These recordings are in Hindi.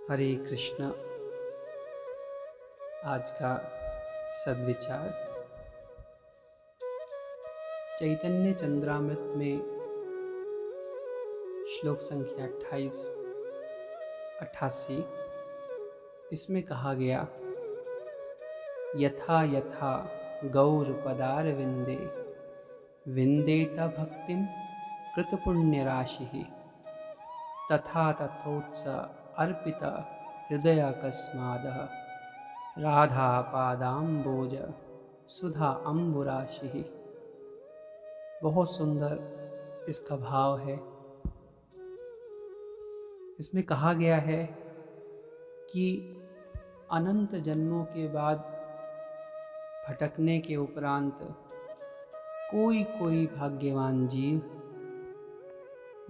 हरे कृष्ण। आज का सद्विचार चैतन्य चंद्रामृत में श्लोक संख्या 28-88। इसमें कहा गया, यथा यथा गौर पदार विंदे विंदेत भक्तिम कृतपुण्य राशि तथा तथोत्स अर्पित हृदय अकस्मादः राधा पादाम्बोज सुधा अम्बुराशि। बहुत सुंदर इसका भाव है। इसमें कहा गया है कि अनंत जन्मों के बाद भटकने के उपरांत कोई कोई भाग्यवान जीव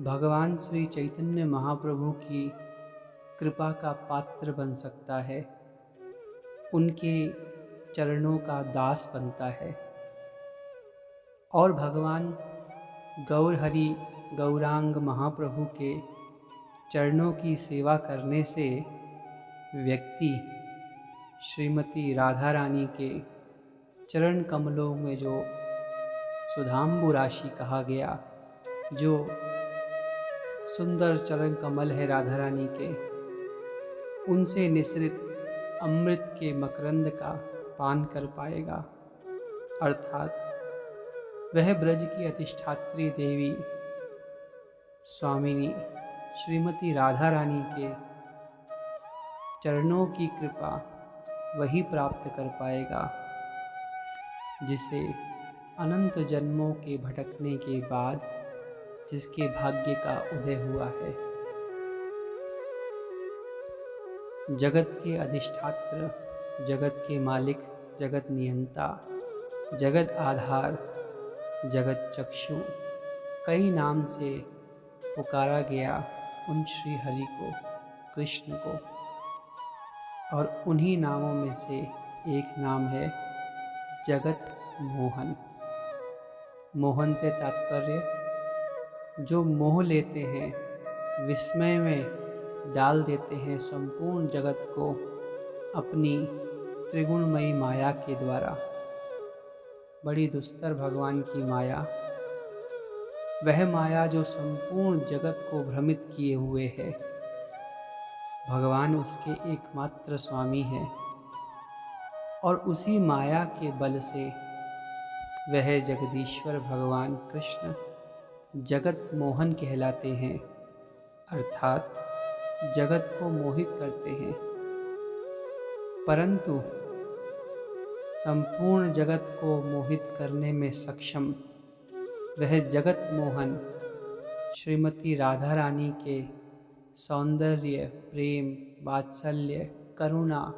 भगवान श्री चैतन्य महाप्रभु की कृपा का पात्र बन सकता है, उनके चरणों का दास बनता है और भगवान गौरहरि गौरांग महाप्रभु के चरणों की सेवा करने से व्यक्ति श्रीमती राधा रानी के चरण कमलों में जो सुधाम्बु राशि कहा गया, जो सुंदर चरण कमल है राधा रानी के, उनसे निसृत अमृत के मकरंद का पान कर पाएगा। अर्थात वह ब्रज की अधिष्ठात्री देवी स्वामिनी श्रीमती राधा रानी के चरणों की कृपा वही प्राप्त कर पाएगा जिसे अनंत जन्मों के भटकने के बाद जिसके भाग्य का उदय हुआ है। जगत के अधिष्ठात्र, जगत के मालिक, जगत नियंता, जगत आधार, जगत चक्षु, कई नाम से पुकारा गया उन श्री हरि को, कृष्ण को, और उन्हीं नामों में से एक नाम है जगत मोहन। मोहन से तात्पर्य जो मोह लेते हैं, विस्मय में डाल देते हैं संपूर्ण जगत को अपनी त्रिगुणमयी माया के द्वारा। बड़ी दुस्तर भगवान की माया, वह माया जो संपूर्ण जगत को भ्रमित किए हुए है। भगवान उसके एकमात्र स्वामी हैं और उसी माया के बल से वह जगदीश्वर भगवान कृष्ण जगत मोहन कहलाते हैं, अर्थात जगत को मोहित करते हैं। परंतु संपूर्ण जगत को मोहित करने में सक्षम वह जगत मोहन श्रीमती राधा रानी के सौंदर्य, प्रेम, वात्सल्य, करुणा,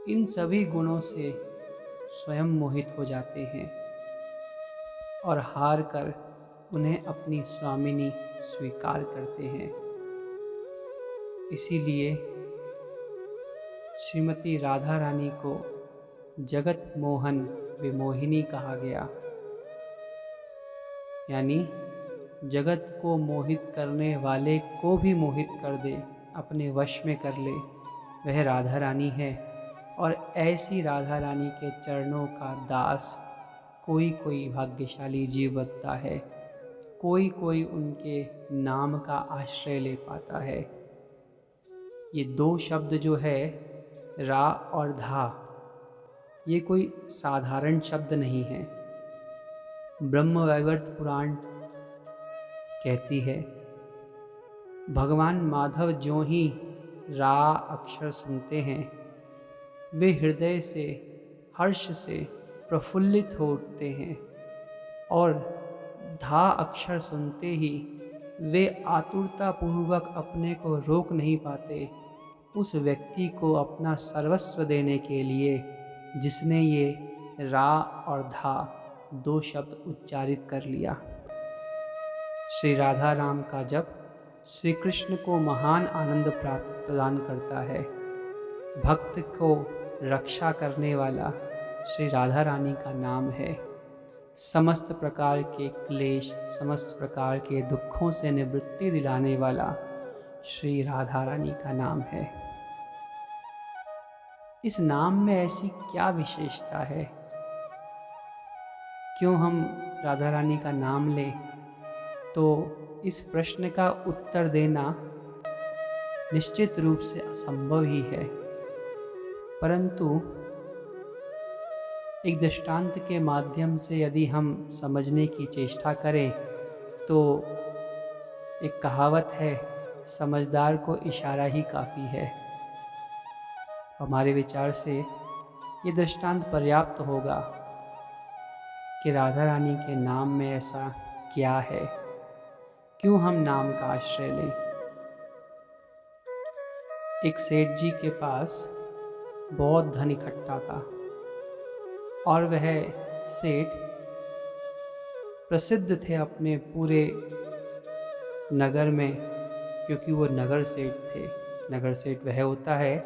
इन सभी गुणों से स्वयं मोहित हो जाते हैं और हार कर उन्हें अपनी स्वामिनी स्वीकार करते हैं। इसीलिए श्रीमती राधा रानी को जगत मोहन विमोहिनी कहा गया, यानी जगत को मोहित करने वाले को भी मोहित कर दे, अपने वश में कर ले, वह राधा रानी है। और ऐसी राधा रानी के चरणों का दास कोई कोई भाग्यशाली जीव बनता है, कोई कोई उनके नाम का आश्रय ले पाता है। ये दो शब्द जो है रा और धा, ये कोई साधारण शब्द नहीं है। ब्रह्मवैवर्त पुराण कहती है, भगवान माधव ज्यों ही रा अक्षर सुनते हैं, वे हृदय से हर्ष से प्रफुल्लित हो उठते हैं और धा अक्षर सुनते ही वे आतुरता पूर्वक अपने को रोक नहीं पाते उस व्यक्ति को अपना सर्वस्व देने के लिए जिसने ये रा और धा दो शब्द उच्चारित कर लिया। श्री राधा राम का जप श्री कृष्ण को महान आनंद प्राप्त प्रदान करता है। भक्त को रक्षा करने वाला श्री राधा रानी का नाम है। समस्त प्रकार के क्लेश, समस्त प्रकार के दुखों से निवृत्ति दिलाने वाला श्री राधा रानी का नाम है। इस नाम में ऐसी क्या विशेषता है? क्यों हम राधा रानी का नाम लें? तो इस प्रश्न का उत्तर देना निश्चित रूप से असंभव ही है, परंतु एक दृष्टांत के माध्यम से यदि हम समझने की चेष्टा करें तो एक कहावत है, समझदार को इशारा ही काफ़ी है। हमारे विचार से ये दृष्टांत पर्याप्त होगा कि राधा रानी के नाम में ऐसा क्या है, क्यों हम नाम का आश्रय लें। एक सेठ जी के पास बहुत धन इकट्ठा था और वह सेठ प्रसिद्ध थे अपने पूरे नगर में, क्योंकि वो नगर सेठ थे। नगर सेठ वह होता है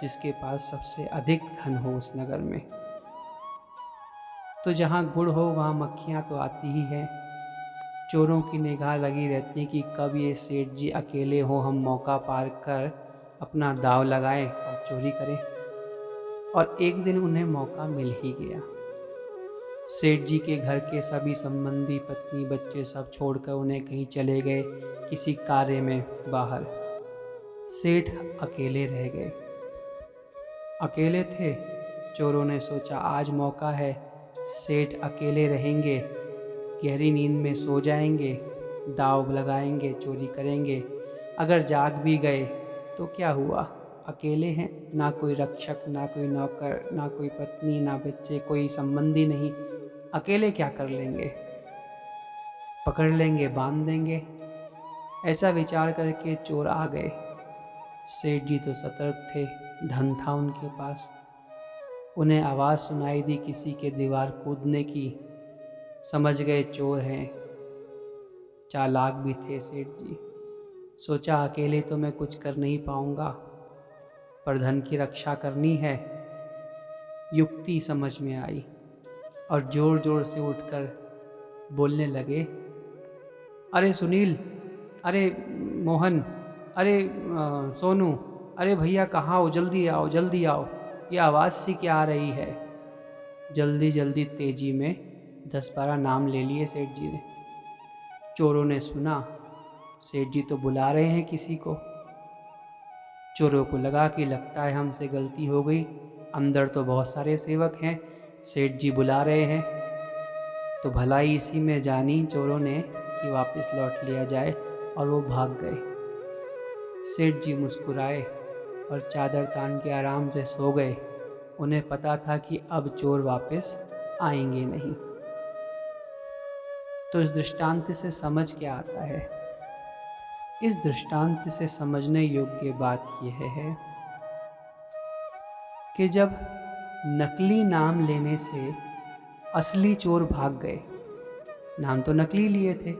जिसके पास सबसे अधिक धन हो उस नगर में। तो जहाँ गुड़ हो वहाँ मक्खियाँ तो आती ही हैं। चोरों की निगाह लगी रहती है कि कब ये सेठ जी अकेले हो, हम मौका पार कर अपना दाव लगाएं और चोरी करें। और एक दिन उन्हें मौका मिल ही गया। सेठ जी के घर के सभी संबंधी, पत्नी, बच्चे सब छोड़कर उन्हें कहीं चले गए किसी कार्य में बाहर। सेठ अकेले रह गए। अकेले थे, चोरों ने सोचा आज मौका है, सेठ अकेले रहेंगे, गहरी नींद में सो जाएंगे, दाव लगाएंगे, चोरी करेंगे। अगर जाग भी गए तो क्या हुआ, अकेले हैं, ना कोई रक्षक, ना कोई नौकर, ना कोई पत्नी, ना बच्चे, कोई संबंधी नहीं। अकेले क्या कर लेंगे, पकड़ लेंगे, बांध देंगे। ऐसा विचार करके चोर आ गए। सेठ जी तो सतर्क थे, धन था उनके पास। उन्हें आवाज़ सुनाई दी किसी के दीवार कूदने की, समझ गए चोर हैं। चालाक भी थे सेठ जी। सोचा अकेले तो मैं कुछ कर नहीं पाऊंगा, पर धन की रक्षा करनी है। युक्ति समझ में आई और जोर जोर से उठकर बोलने लगे, अरे सुनील, अरे मोहन, अरे सोनू, अरे भैया कहाँ हो, जल्दी आओ, जल्दी आओ, ये आवाज़ सी क्या आ रही है। जल्दी जल्दी तेजी में 10-12 नाम ले लिए सेठ जी ने। चोरों ने सुना सेठ जी तो बुला रहे हैं किसी को। चोरों को लगा कि लगता है हमसे गलती हो गई, अंदर तो बहुत सारे सेवक हैं, सेठ जी बुला रहे हैं। तो भलाई इसी में जानी चोरों ने कि वापस लौट लिया जाए, और वो भाग गए। सेठ जी मुस्कुराए और चादर तान के आराम से सो गए। उन्हें पता था कि अब चोर वापस आएंगे नहीं। तो इस दृष्टांत से समझ क्या आता है? इस दृष्टांत से समझने योग्य बात यह है कि जब नकली नाम लेने से असली चोर भाग गए, नाम तो नकली लिए थे,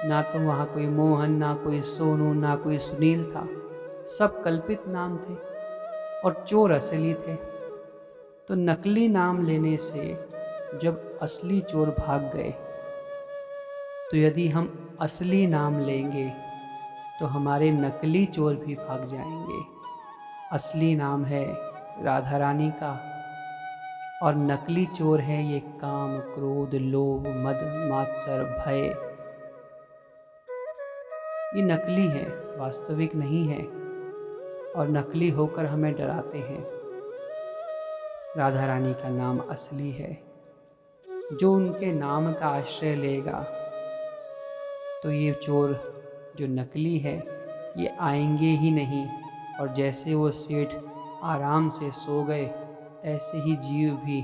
ना तो वहाँ कोई मोहन, ना कोई सोनू, ना कोई सुनील था, सब कल्पित नाम थे और चोर असली थे। तो नकली नाम लेने से जब असली चोर भाग गए, तो यदि हम असली नाम लेंगे तो हमारे नकली चोर भी भाग जाएंगे। असली नाम है राधा रानी का और नकली चोर है ये काम, क्रोध, लोभ, मद, मात्सर, भय। ये नकली है, वास्तविक नहीं है, और नकली होकर हमें डराते हैं। राधा रानी का नाम असली है। जो उनके नाम का आश्रय लेगा तो ये चोर जो नकली है ये आएंगे ही नहीं। और जैसे वो सेठ आराम से सो गए, ऐसे ही जीव भी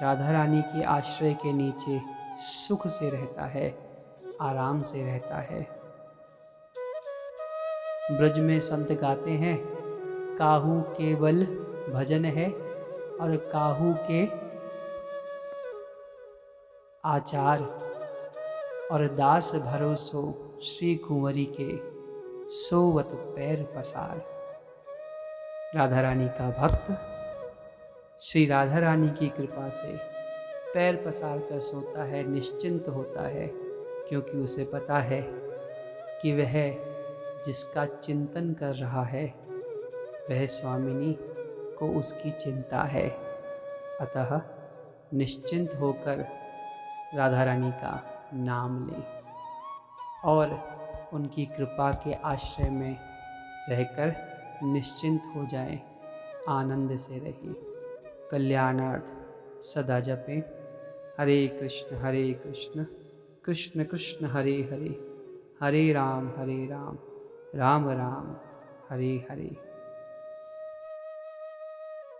राधा रानी के आश्रय के नीचे सुख से रहता है, आराम से रहता है। ब्रज में संत गाते हैं, काहू केवल भजन है और काहू के आचार, और दास भरोसो श्री कुंवरी के सोवत पैर पसार। राधा रानी का भक्त श्री राधा रानी की कृपा से पैर पसार कर सोता है, निश्चिंत होता है, क्योंकि उसे पता है कि वह जिसका चिंतन कर रहा है वह स्वामिनी को उसकी चिंता है। अतः निश्चिंत होकर राधा रानी का नाम लें और उनकी कृपा के आश्रय में रहकर निश्चिंत हो जाएं, आनंद से रहिए। कल्याणार्थ सदा जपें हरे कृष्ण कृष्ण कृष्ण हरे हरे, हरे राम राम राम हरे हरे।